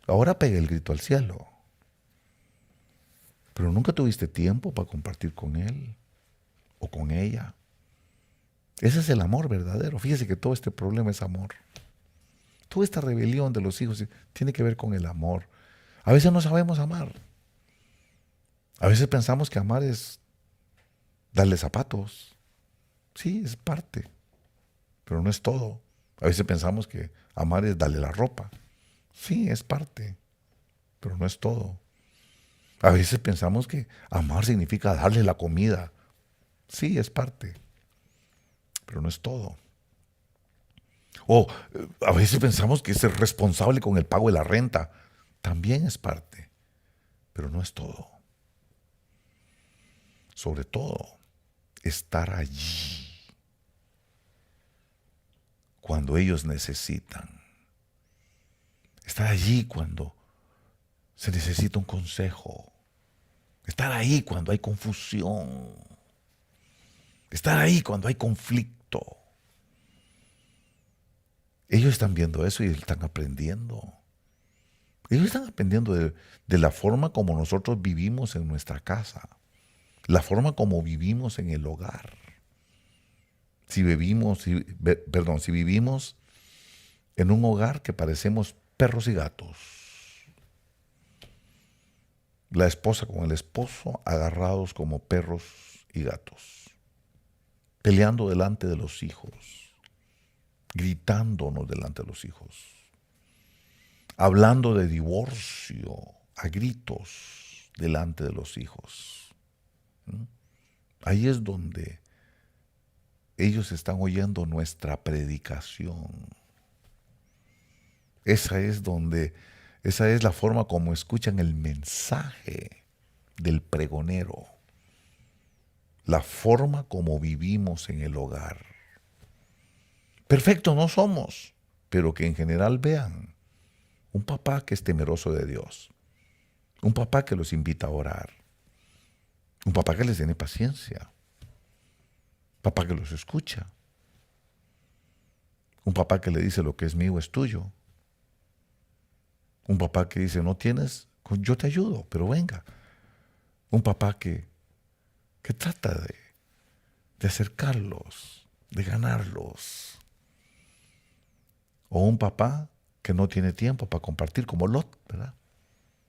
Ahora pegue el grito al cielo. Pero nunca tuviste tiempo para compartir con él o con ella. Ese es el amor verdadero. Fíjese que todo este problema es amor. Toda esta rebelión de los hijos tiene que ver con el amor. A veces no sabemos amar. A veces pensamos que amar es darle zapatos. Sí, es parte, pero no es todo. A veces pensamos que amar es darle la ropa. Sí, es parte, pero no es todo. A veces pensamos que amar significa darle la comida. Sí, es parte, pero no es todo. O a veces pensamos que ser responsable con el pago de la renta. También es parte, pero no es todo. Sobre todo, estar allí cuando ellos necesitan. Estar allí cuando se necesita un consejo. Estar ahí cuando hay confusión. Estar ahí cuando hay conflicto. Ellos están viendo eso y están aprendiendo. Ellos están aprendiendo de la forma como nosotros vivimos en nuestra casa. La forma como vivimos en el hogar. Si vivimos en un hogar que parecemos perros y gatos. La esposa con el esposo agarrados como perros y gatos. Peleando delante de los hijos. Gritándonos delante de los hijos. Hablando de divorcio a gritos delante de los hijos. Ahí es donde ellos están oyendo nuestra predicación. Esa es la forma como escuchan el mensaje del pregonero. La forma como vivimos en el hogar. Perfectos no somos, pero que en general vean un papá que es temeroso de Dios. Un papá que los invita a orar. Un papá que les tiene paciencia. Papá que los escucha. Un papá que le dice lo que es mío es tuyo. Un papá que dice no tienes, yo te ayudo, pero venga. Un papá que trata de acercarlos, de ganarlos. O un papá que no tiene tiempo para compartir como Lot, ¿verdad?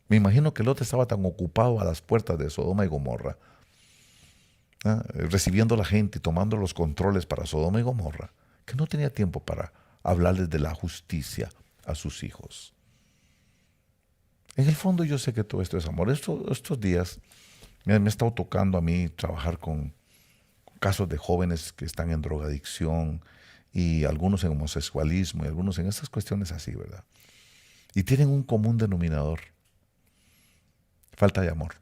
Me imagino que Lot estaba tan ocupado a las puertas de Sodoma y Gomorra, recibiendo a la gente y tomando los controles para Sodoma y Gomorra, que no tenía tiempo para hablarles de la justicia a sus hijos. En el fondo yo sé que todo esto es amor. Estos días me ha estado tocando a mí trabajar con casos de jóvenes que están en drogadicción y algunos en homosexualismo y algunos en esas cuestiones así, ¿verdad? Y tienen un común denominador: falta de amor.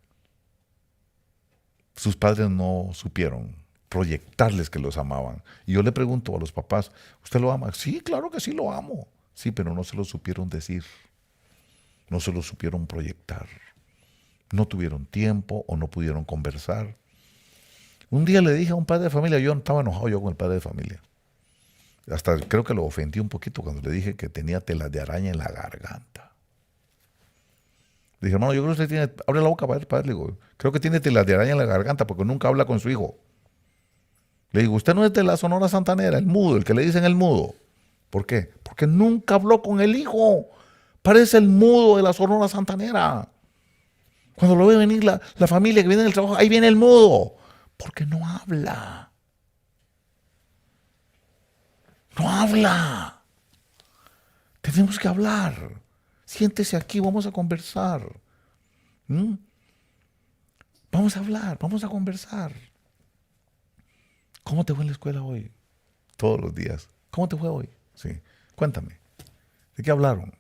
Sus padres no supieron proyectarles que los amaban. Y yo le pregunto a los papás, ¿usted lo ama? Sí, claro que sí lo amo. Sí, pero no se lo supieron decir. No se lo supieron proyectar. No tuvieron tiempo o no pudieron conversar. Un día le dije a un padre de familia, yo estaba enojado yo con el padre de familia. Hasta creo que lo ofendí un poquito cuando le dije que tenía telas de araña en la garganta. Le dije, hermano, yo creo que usted tiene, abre la boca, padre, le digo, creo que tiene telas de araña en la garganta porque nunca habla con su hijo. Le digo, usted no es de la Sonora Santanera, el mudo, el que le dicen el mudo. ¿Por qué? Porque nunca habló con el hijo. Parece el mudo de la Sonora Santanera. Cuando lo ve venir la familia que viene del trabajo, ahí viene el mudo. Porque no habla. No habla. Tenemos que hablar. Siéntese aquí, vamos a conversar. Vamos a hablar, vamos a conversar. ¿Cómo te fue en la escuela hoy? Todos los días. ¿Cómo te fue hoy? Sí. Cuéntame. ¿De qué hablaron?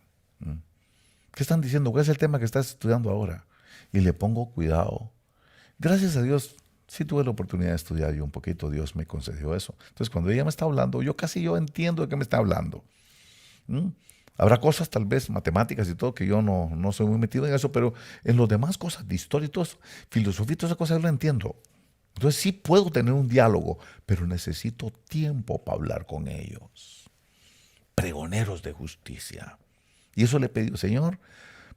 ¿Qué están diciendo? ¿Cuál es el tema que estás estudiando ahora? Y le pongo cuidado. Gracias a Dios, sí tuve la oportunidad de estudiar yo un poquito. Dios me concedió eso. Entonces, cuando ella me está hablando, yo entiendo de qué me está hablando. Habrá cosas, tal vez, matemáticas y todo, que yo no soy muy metido en eso, pero en los demás cosas, de historia y todo eso, filosofía y todas esas cosas, yo lo entiendo. Entonces sí puedo tener un diálogo, pero necesito tiempo para hablar con ellos. Pregoneros de justicia. Y eso le pedí, Señor,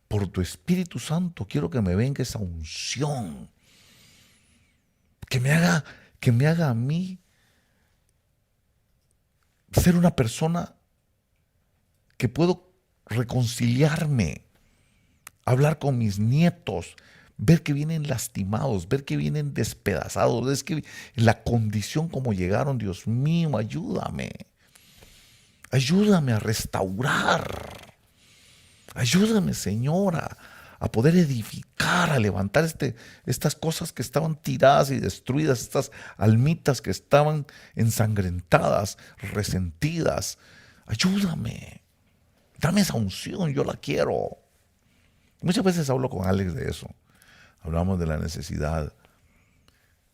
por tu Espíritu Santo, quiero que me venga esa unción. Que me haga a mí ser una persona que puedo reconciliarme, hablar con mis nietos, ver que vienen lastimados, ver que vienen despedazados, es que la condición como llegaron, Dios mío, ayúdame. Ayúdame a restaurar. Ayúdame, Señora, a poder edificar, a levantar estas cosas que estaban tiradas y destruidas, estas almitas que estaban ensangrentadas, resentidas. Ayúdame. Dame esa unción, yo la quiero. Muchas veces hablo con Alex de eso. Hablamos de la necesidad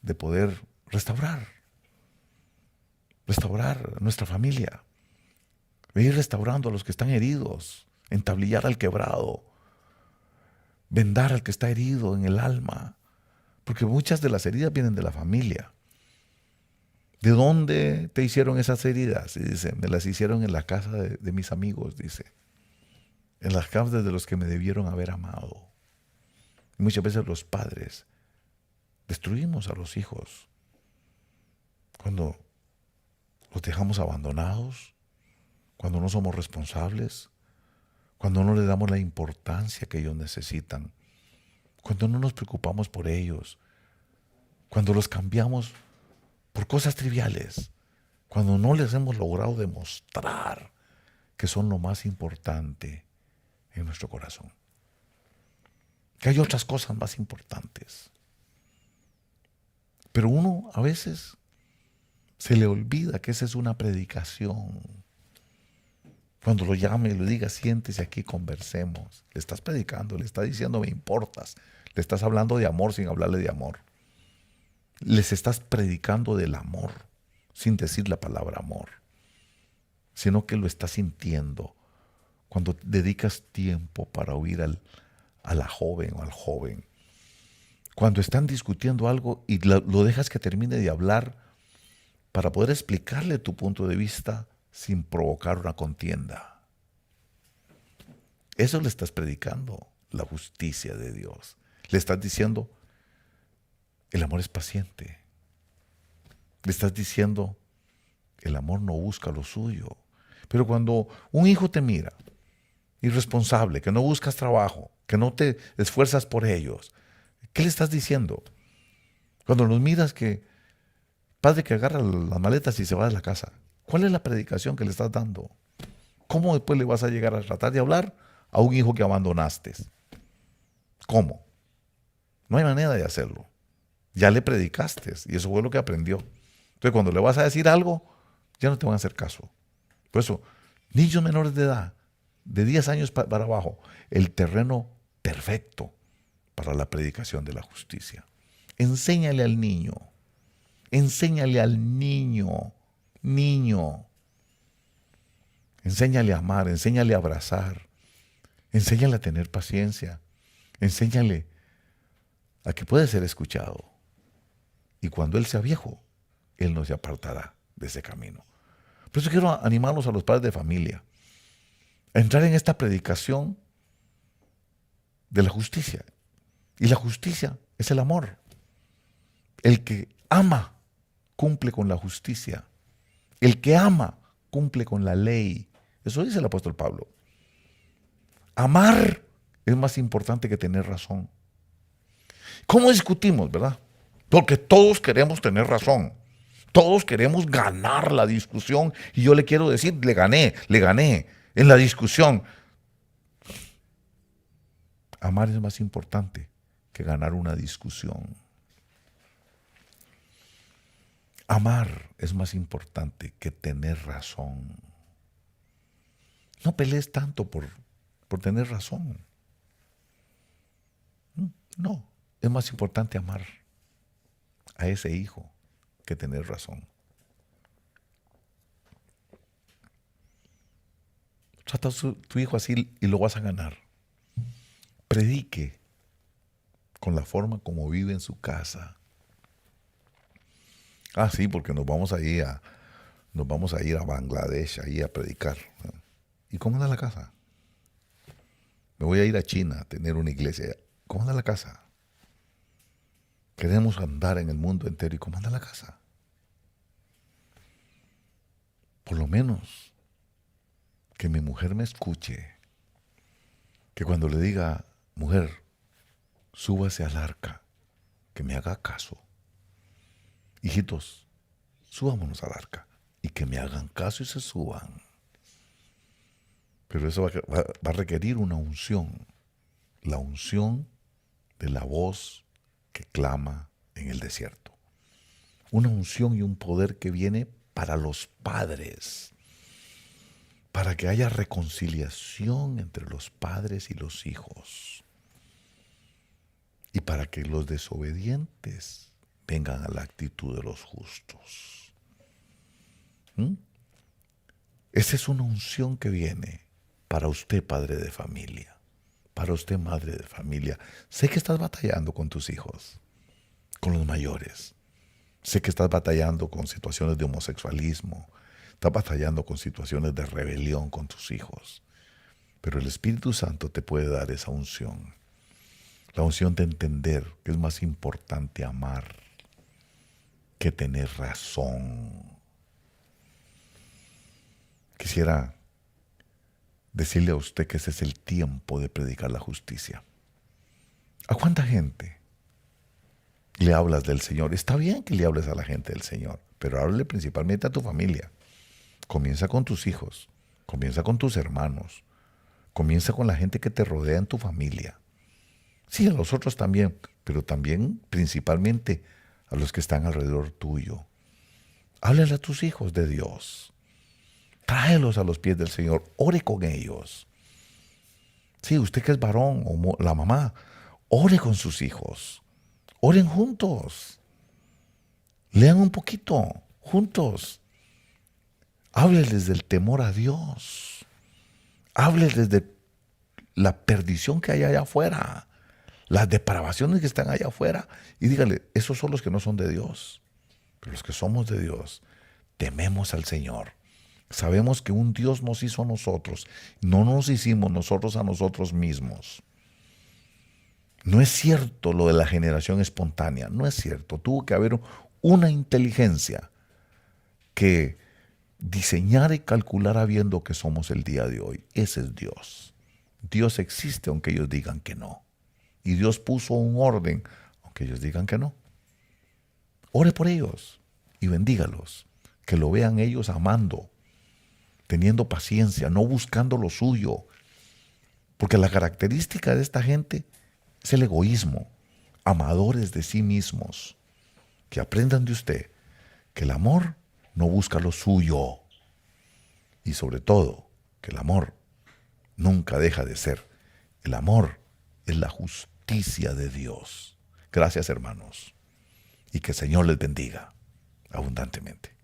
de poder restaurar nuestra familia, de ir restaurando a los que están heridos, entablillar al quebrado, vendar al que está herido en el alma, porque muchas de las heridas vienen de la familia. ¿De dónde te hicieron esas heridas? Y dice, me las hicieron en la casa de mis amigos, dice, en las casas de los que me debieron haber amado. Y muchas veces los padres destruimos a los hijos cuando los dejamos abandonados, cuando no somos responsables, cuando no les damos la importancia que ellos necesitan, cuando no nos preocupamos por ellos, cuando los cambiamos por cosas triviales, cuando no les hemos logrado demostrar que son lo más importante en nuestro corazón, que hay otras cosas más importantes. Pero uno a veces se le olvida que esa es una predicación. Cuando lo llame y le diga, siéntese aquí, conversemos. Le estás predicando, le estás diciendo, me importas. Le estás hablando de amor sin hablarle de amor. Les estás predicando del amor sin decir la palabra amor, sino que lo estás sintiendo cuando dedicas tiempo para oír a la joven o al joven. Cuando están discutiendo algo y lo dejas que termine de hablar para poder explicarle tu punto de vista sin provocar una contienda. Eso le estás predicando, la justicia de Dios. Le estás diciendo, el amor es paciente. Le estás diciendo, el amor no busca lo suyo. Pero cuando un hijo te mira, irresponsable, que no buscas trabajo, que no te esfuerzas por ellos, ¿qué le estás diciendo? Cuando los miras que padre que agarra las maletas y se va de la casa, ¿cuál es la predicación que le estás dando? ¿Cómo después le vas a llegar a tratar de hablar a un hijo que abandonaste? ¿Cómo? No hay manera de hacerlo. Ya le predicaste y eso fue lo que aprendió. Entonces cuando le vas a decir algo, ya no te van a hacer caso. Por eso, niños menores de edad, de 10 años para abajo, el terreno perfecto para la predicación de la justicia. Enséñale al niño, niño. Enséñale a amar, enséñale a abrazar, enséñale a tener paciencia, enséñale a que puede ser escuchado. Y cuando él sea viejo, él no se apartará de ese camino. Por eso quiero animarlos a los padres de familia a entrar en esta predicación de la justicia. Y la justicia es el amor. El que ama cumple con la justicia. El que ama cumple con la ley. Eso dice el apóstol Pablo. Amar es más importante que tener razón. ¿Cómo discutimos, verdad? Porque todos queremos tener razón. Todos queremos ganar la discusión. Y yo le quiero decir, le gané en la discusión. Amar es más importante que ganar una discusión. Amar es más importante que tener razón. No pelees tanto por tener razón. No, es más importante amar a ese hijo que tener razón. Trata a tu hijo así y lo vas a ganar. Predique con la forma como vive en su casa. Ah, sí, porque nos vamos a ir a Bangladesh ahí a predicar. ¿Y cómo anda la casa? Me voy a ir a China a tener una iglesia. ¿Cómo anda la casa? Queremos andar en el mundo entero. ¿Y cómo anda la casa? Por lo menos que mi mujer me escuche. Que cuando le diga, mujer, súbase al arca, que me haga caso. Hijitos, subámonos al arca y que me hagan caso y se suban. Pero eso va a requerir una unción, la unción de la voz que clama en el desierto. Una unción y un poder que viene para los padres, para que haya reconciliación entre los padres y los hijos, y para que los desobedientes vengan a la actitud de los justos. Esa es una unción que viene para usted, padre de familia, para usted, madre de familia. Sé que estás batallando con tus hijos, con los mayores. Sé que estás batallando con situaciones de homosexualismo, estás batallando con situaciones de rebelión con tus hijos. Pero el Espíritu Santo te puede dar esa unción. La unción de entender que es más importante amar que tener razón. Quisiera decirle a usted que ese es el tiempo de predicar la justicia. ¿A cuánta gente le hablas del Señor? Está bien que le hables a la gente del Señor, pero háblale principalmente a tu familia. Comienza con tus hijos, comienza con tus hermanos, comienza con la gente que te rodea en tu familia. Sí, a los otros también, pero también principalmente a los que están alrededor tuyo. Háblale a tus hijos de Dios. Tráelos a los pies del Señor, ore con ellos. Sí, usted que es varón o la mamá, ore con sus hijos. Oren juntos. Lean un poquito juntos. Hábleles del temor a Dios. Hábleles de la perdición que hay allá afuera, las depravaciones que están allá afuera. Y dígale, esos son los que no son de Dios. Pero los que somos de Dios, tememos al Señor. Sabemos que un Dios nos hizo a nosotros, no nos hicimos nosotros a nosotros mismos. No es cierto lo de la generación espontánea, no es cierto. Tuvo que haber una inteligencia que diseñara y calculara viendo que somos el día de hoy. Ese es Dios. Dios existe aunque ellos digan que no. Y Dios puso un orden aunque ellos digan que no. Ore por ellos y bendígalos. Que lo vean ellos amando, teniendo paciencia, no buscando lo suyo. Porque la característica de esta gente es el egoísmo, amadores de sí mismos. Que aprendan de usted que el amor no busca lo suyo. Y sobre todo, que el amor nunca deja de ser. El amor es la justicia de Dios. Gracias, hermanos. Y que el Señor les bendiga abundantemente.